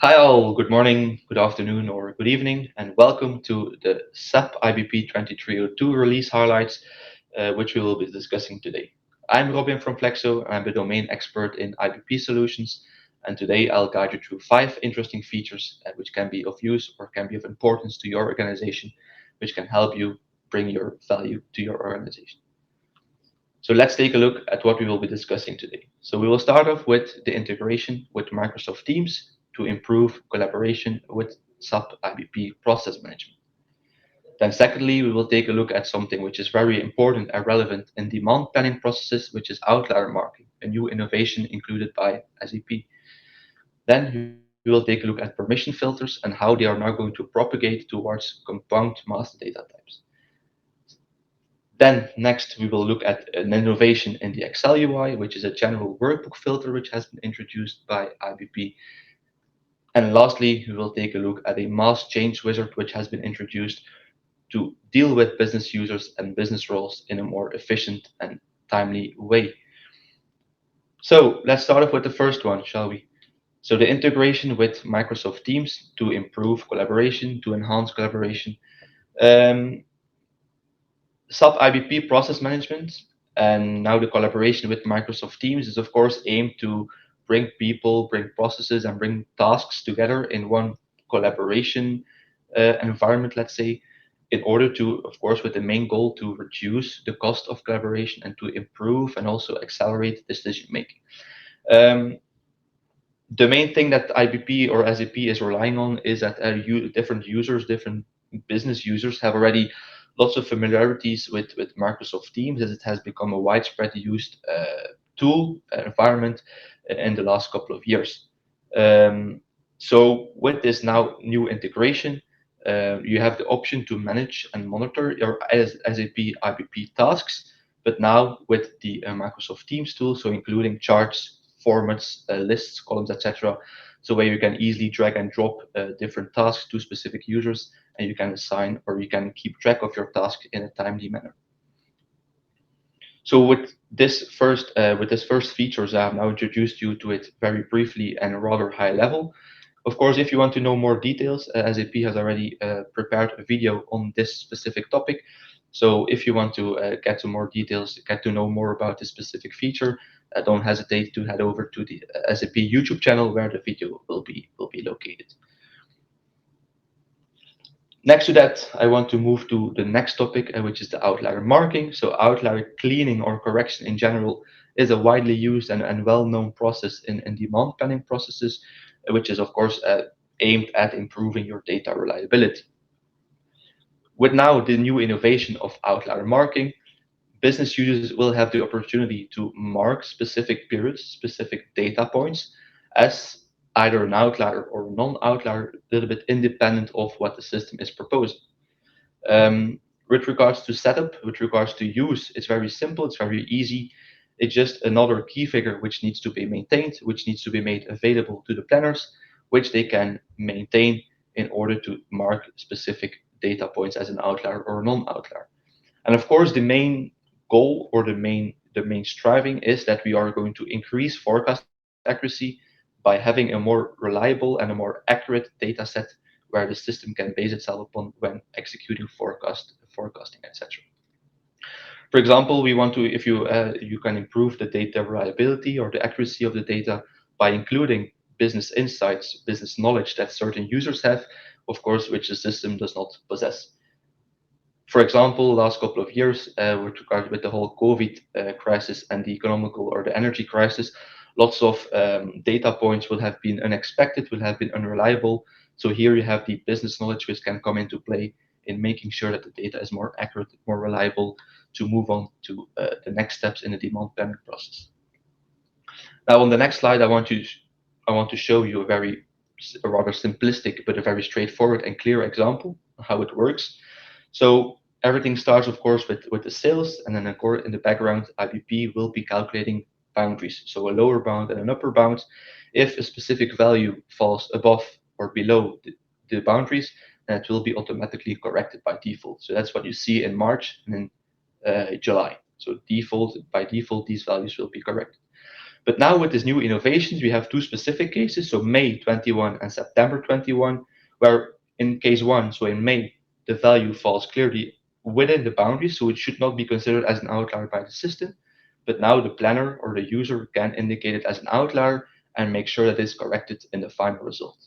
Hi all, good morning, good afternoon, or good evening, and welcome to the SAP IBP 2302 release highlights, which we will be discussing today. I'm Robin from Flexo, and I'm the domain expert in IBP solutions, and today I'll guide you through 5 interesting features which can be of use or can be of importance to your organization, which can help you bring your value to your organization. So let's take a look at what we will be discussing today. So we will start off with the integration with Microsoft Teams to improve collaboration with SAP IBP process management. Then secondly, we will take a look at something which is very important and relevant in demand planning processes, which is outlier marking, a new innovation included by SAP. Then we will take a look at permission filters and how they are now going to propagate towards compound master data types. Then next, we will look at an innovation in the Excel UI, which is a general workbook filter which has been introduced by IBP. And lastly, we will take a look at a mass change wizard which has been introduced to deal with business users and business roles in a more efficient and timely way. So let's start off with the first one, shall we? So the integration with Microsoft Teams to improve collaboration, to enhance collaboration. Um, SAP IBP process management and now the collaboration with Microsoft Teams is of course aimed to bring people, bring processes, and bring tasks together in one collaboration environment, let's say, in order to, of course, with the main goal to reduce the cost of collaboration and to improve and also accelerate decision making. Um, the main thing that IBP or SAP is relying on is that different users, different business users have already lots of familiarities with Microsoft Teams as it has become a widespread used tool environment in the last couple of years. So with this now new integration, you have the option to manage and monitor your SAP IBP tasks, but now with the Microsoft Teams tool, so including charts, formats, lists, columns, etc. So where you can easily drag and drop different tasks to specific users, and you can assign or you can keep track of your task in a timely manner. So with this first features, I have now introduced you to it very briefly and rather high level. Of course, if you want to know more details, SAP has already prepared a video on this specific topic. So if you want to get to more details, get to know more about this specific feature, don't hesitate to head over to the SAP YouTube channel where the video will be located. Next to that, I want to move to the next topic, which is the outlier marking. So outlier cleaning or correction in general is a widely used and well-known process in demand planning processes, which is of course aimed at improving your data reliability. With now the new innovation of outlier marking, business users will have the opportunity to mark specific periods, specific data points as either an outlier or non-outlier, a little bit independent of what the system is proposing. With regards to setup, with regards to use, it's very simple, it's very easy. It's just another key figure which needs to be maintained, which needs to be made available to the planners, which they can maintain in order to mark specific data points as an outlier or non-outlier. And of course, the main goal or the main striving is that we are going to increase forecast accuracy by having a more reliable and a more accurate data set where the system can base itself upon when executing forecasting, etc. For example, we want to, if you can improve the data reliability or the accuracy of the data by including business insights, business knowledge that certain users have, of course, which the system does not possess. For example, last couple of years, with regard with the whole COVID crisis and the economical or the energy crisis, lots of data points will have been unexpected, will have been unreliable. So here you have the business knowledge which can come into play in making sure that the data is more accurate, more reliable to move on to the next steps in the demand planning process. Now on the next slide, I want to show you a rather simplistic but a very straightforward and clear example of how it works. So everything starts, of course, with the sales, and then in the background, IBP will be calculating boundaries, so a lower bound and an upper bound. If a specific value falls above or below the boundaries, then it will be automatically corrected by default. So that's what you see in March and in July. So by default, these values will be corrected. But now with these new innovations, we have two specific cases, so May 21 and September 21, where in case one, so in May, the value falls clearly within the boundaries, so it should not be considered as an outlier by the system. But now the planner or the user can indicate it as an outlier and make sure that it's corrected in the final result.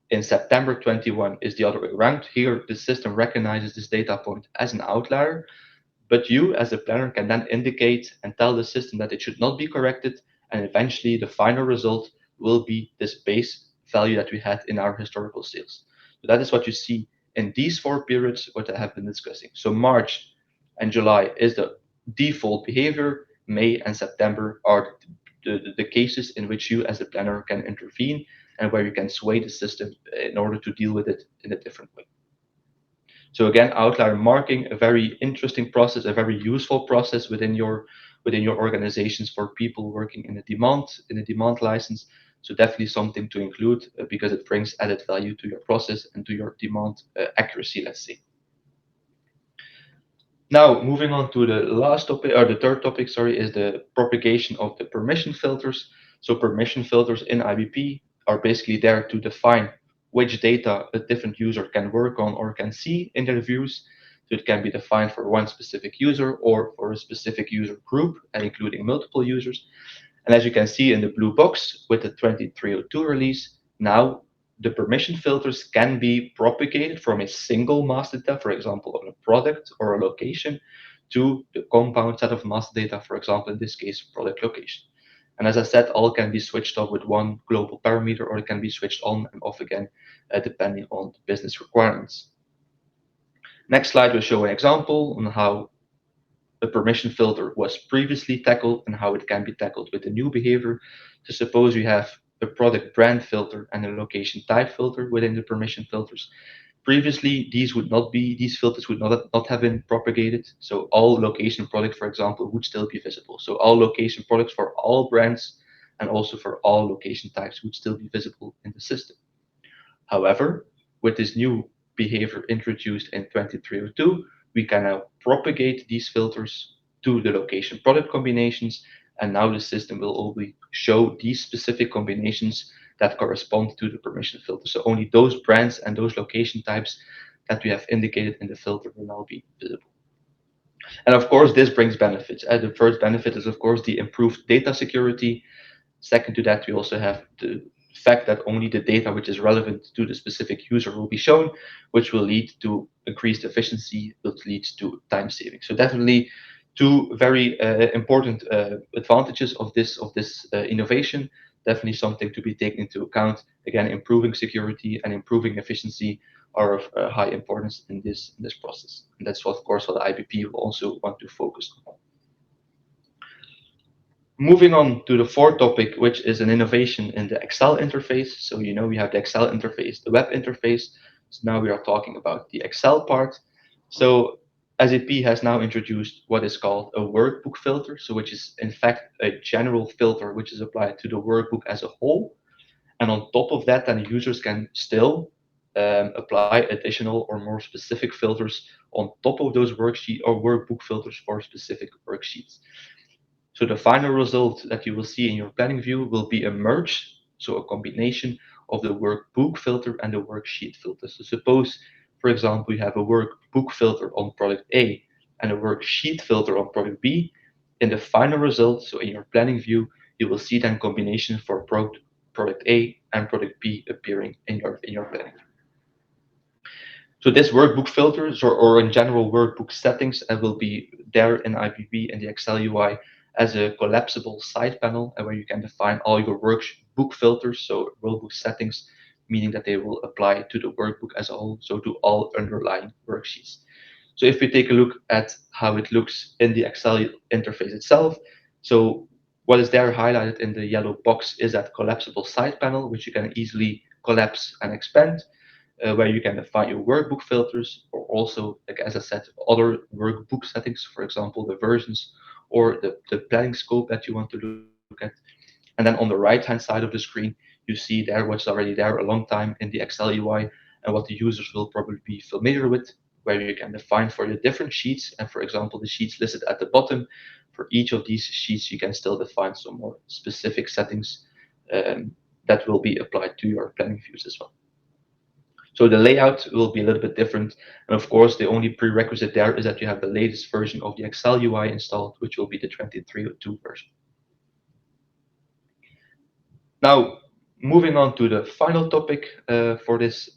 In September 21 is the other way around. Here, the system recognizes this data point as an outlier, but you, as a planner, can then indicate and tell the system that it should not be corrected, and eventually the final result will be this base value that we had in our historical sales. So that is what you see in these 4 periods, what I have been discussing. So March and July is the default behavior. May and September are the cases in which you, as a planner, can intervene and where you can sway the system in order to deal with it in a different way. So again, outlier marking, a very interesting process, a very useful process within your organizations for people working in a demand license. So definitely something to include because it brings added value to your process and to your demand accuracy, let's say. Now, moving on to the last topic, or the third topic, sorry, is the propagation of the permission filters. So permission filters in IBP are basically there to define which data a different user can work on or can see in their views. So it can be defined for one specific user or for a specific user group, and including multiple users. And as you can see in the blue box with the 2302 release, now the permission filters can be propagated from a single master data, for example, on a product or a location, to the compound set of master data, for example, in this case, product location. And as I said, all can be switched off with one global parameter, or it can be switched on and off again, depending on the business requirements. Next slide will show an example on how the permission filter was previously tackled and how it can be tackled with the new behavior. So suppose you have a product brand filter and a location type filter within the permission filters. Previously, these filters would not have been propagated. So all location product, for example, would still be visible. So all location products for all brands and also for all location types would still be visible in the system. However, with this new behavior introduced in 2302, we can now propagate these filters to the location product combinations, and now the system will only show these specific combinations that correspond to the permission filter. So only those brands and those location types that we have indicated in the filter will now be visible. And of course, this brings benefits. The first benefit is, of course, the improved data security. Second to that, we also have the fact that only the data which is relevant to the specific user will be shown, which will lead to increased efficiency, which leads to time saving. So definitely two very important advantages of this innovation. Definitely something to be taken into account. Again, improving security and improving efficiency are of high importance in this process. And that's what, of course, what the IBP will also want to focus on. Moving on to the fourth topic, which is an innovation in the Excel interface. So we have the Excel interface, the web interface. So now we are talking about the Excel part. So SAP has now introduced what is called a workbook filter, so which is in fact a general filter which is applied to the workbook as a whole. And on top of that, then users can still apply additional or more specific filters on top of those worksheet or workbook filters for specific worksheets. So the final result that you will see in your planning view will be a merge, so a combination of the workbook filter and the worksheet filter. So suppose, for example, you have a workbook filter on product A and a worksheet filter on product B. In the final result, so in your planning view, you will see then combination for product A and product B appearing in your planning. So this workbook filters or in general workbook settings will be there in IBP in the Excel UI as a collapsible side panel where you can define all your workbook filters, so workbook settings, meaning that they will apply to the workbook as a whole, so to all underlying worksheets. So if we take a look at how it looks in the Excel interface itself, so what is there highlighted in the yellow box is that collapsible side panel, which you can easily collapse and expand, where you can define your workbook filters, or also, like as I said, other workbook settings, for example, the versions or the planning scope that you want to look at. And then on the right-hand side of the screen, you see there what's already there a long time in the Excel UI and what the users will probably be familiar with, where you can define for the different sheets. And for example, the sheets listed at the bottom, for each of these sheets, you can still define some more specific settings that will be applied to your planning views as well. So the layout will be a little bit different. And of course, the only prerequisite there is that you have the latest version of the Excel UI installed, which will be the 23.02 version. Now, moving on to the final topic for this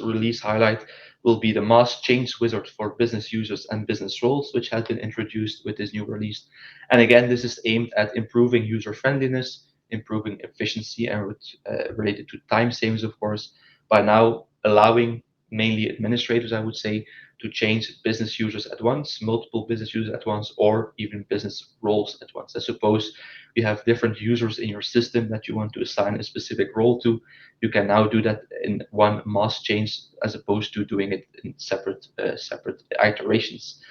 release highlight will be the mass change wizard for business users and business roles, which has been introduced with this new release. And again, this is aimed at improving user friendliness, improving efficiency, and related to time savings, of course, by now allowing mainly administrators, I would say, to change business users at once, multiple business users at once, or even business roles at once. I suppose you have different users in your system that you want to assign a specific role to. You can now do that in one mass change as opposed to doing it in separate iterations.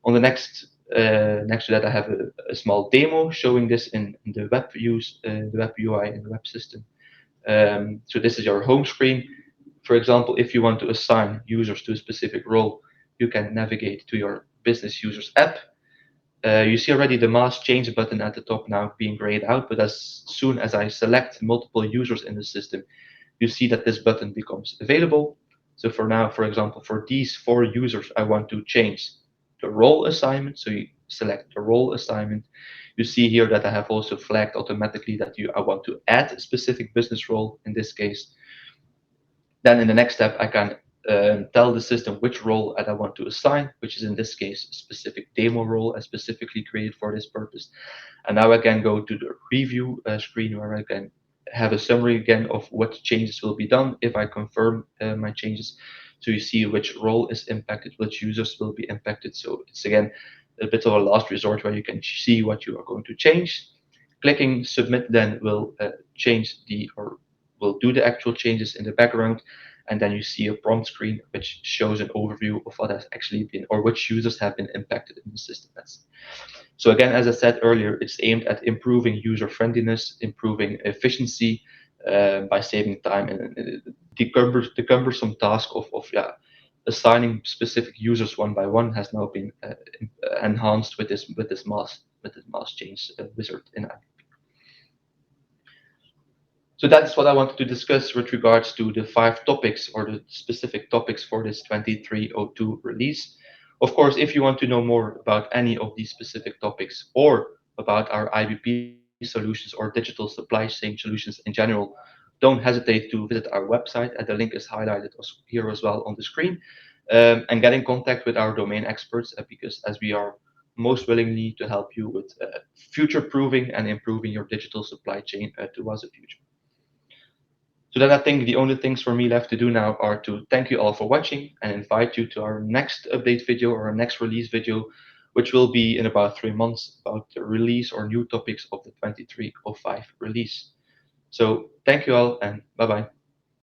On the next to that, I have a small demo showing this in the web views, the web UI in the web system. So this is your home screen. For example, if you want to assign users to a specific role, you can navigate to your business users app. You see already the mass change button at the top now being grayed out, but as soon as I select multiple users in the system, you see that this button becomes available. So for now, for example, for these 4 users, I want to change the role assignment. So you select the role assignment. You see here that I have also flagged automatically that I want to add a specific business role in this case. Then in the next step, I can tell the system which role I want to assign, which is in this case a specific demo role and specifically created for this purpose. And now I can go to the review screen where I can have a summary again of what changes will be done if I confirm my changes. So you see which role is impacted, which users will be impacted. So it's again a bit of a last resort where you can see what you are going to change. Clicking submit then will change or will do the actual changes in the background, and then you see a prompt screen which shows an overview of what has actually been or which users have been impacted in the system. So again, as I said earlier, it's aimed at improving user friendliness, improving efficiency by saving time, and the cumbersome task of assigning specific users one by one has now been enhanced with this mass change wizard in IBP. So that's what I wanted to discuss with regards to the 5 topics or the specific topics for this 23.02 release. Of course, if you want to know more about any of these specific topics or about our IBP solutions or digital supply chain solutions in general, don't hesitate to visit our website, and the link is highlighted here as well on the screen, and get in contact with our domain experts because as we are most willingly to help you with future-proofing and improving your digital supply chain towards the future. So then I think the only things for me left to do now are to thank you all for watching and invite you to our next update video or our next release video, which will be in about 3 months about the release or new topics of the 23.05 release. So thank you all and bye-bye.